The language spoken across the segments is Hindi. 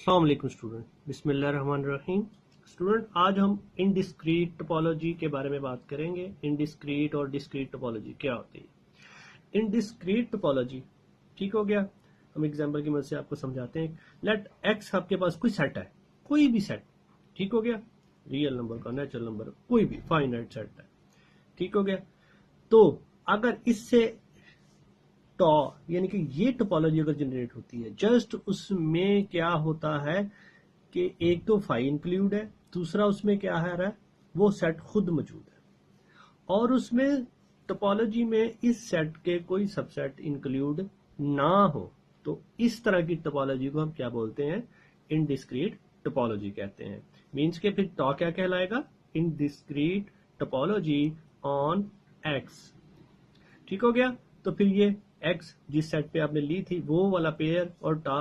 अस्सलाम वालेकुम स्टूडेंट, बिस्मिल्लाहिर्रहमानिर्रहीम। स्टूडेंट, आज हम इनडिस्क्रीट टोपोलॉजी के बारे में बात करेंगे। इनडिस्क्रीट और डिस्क्रीट टोपोलॉजी क्या होती है। इनडिस्क्रीट टोपोलॉजी ठीक हो गया। हम एग्जांपल की मदद से आपको समझाते हैं। लेट एक्स आपके पास कोई सेट है, कोई भी सेट, ठीक हो गया, रियल नंबर का, नेचुरल नंबर, कोई भी फाइनाइट सेट है, ठीक हो गया। तो अगर इससे टॉ यानी कि ये टोपोलॉजी अगर जनरेट होती है, जस्ट उसमें क्या होता है कि एक तो फाई इंक्लूड है, दूसरा उसमें क्या है रहा है, वो सेट खुद मौजूद है, और उसमें टोपोलॉजी में इस सेट के कोई सबसेट इंक्लूड ना हो, तो इस तरह की टोपोलॉजी को हम क्या बोलते हैं, इनडिस्क्रीट टोपोलॉजी कहते हैं। मीन्स के फिर टॉ क्या कहलाएगा, इनडिस्क्रीट टोपोलॉजी ऑन एक्स, ठीक हो गया। तो फिर ये एक्स जिस सेट पे आपने ली थी वो वाला पेयर और टा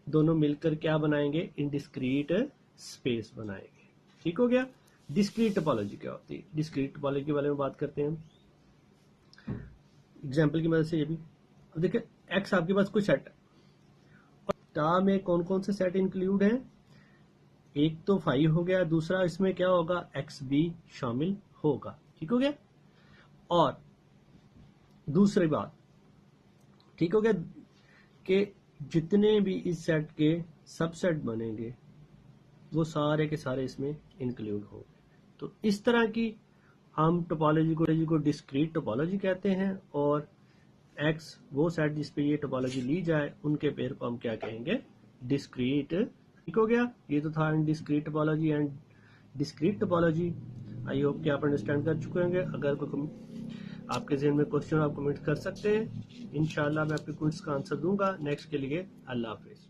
दोनों मिलकर क्या बनाएंगे, इनडिस्क्रीट स्पेस बनाएंगे, ठीक हो गया। डिस्क्रीट टोपोलॉजी क्या होती है, डिस्क्रीट टोपोलॉजी के बारे में बात करते हैं एग्जांपल की मदद से। ये भी अब देखिए, एक्स आपके पास कोई सेट है और टा में कौन कौन से सेट इंक्लूड हैं, एक तो 5 हो गया, दूसरा इसमें क्या होगा, एक्स भी शामिल होगा, ठीक हो गया। और दूसरी बात, ठीक हो गया, कि जितने भी इस सेट के सबसेट बनेंगे वो सारे के सारे इसमें इंक्लूड होंगे। तो इस तरह की हम टोपोलॉजी को डिस्क्रीट टोपोलॉजी कहते हैं, और एक्स वो सेट जिस पे ये टोपोलॉजी ली जाए उनके पेयर को हम क्या कहेंगे, डिस्क्रीट, ठीक हो गया। ये तो था discrete topology and discrete topology. I hope कि आप अंडरस्टैंड कर चुके होंगे। अगर कोई आपके ज़हन में क्वेश्चन आप कमेंट कर सकते हैं, इंशाल्लाह मैं आपके क्वेश्चन का आंसर दूंगा। नेक्स्ट के लिए अल्लाह हाफिज़।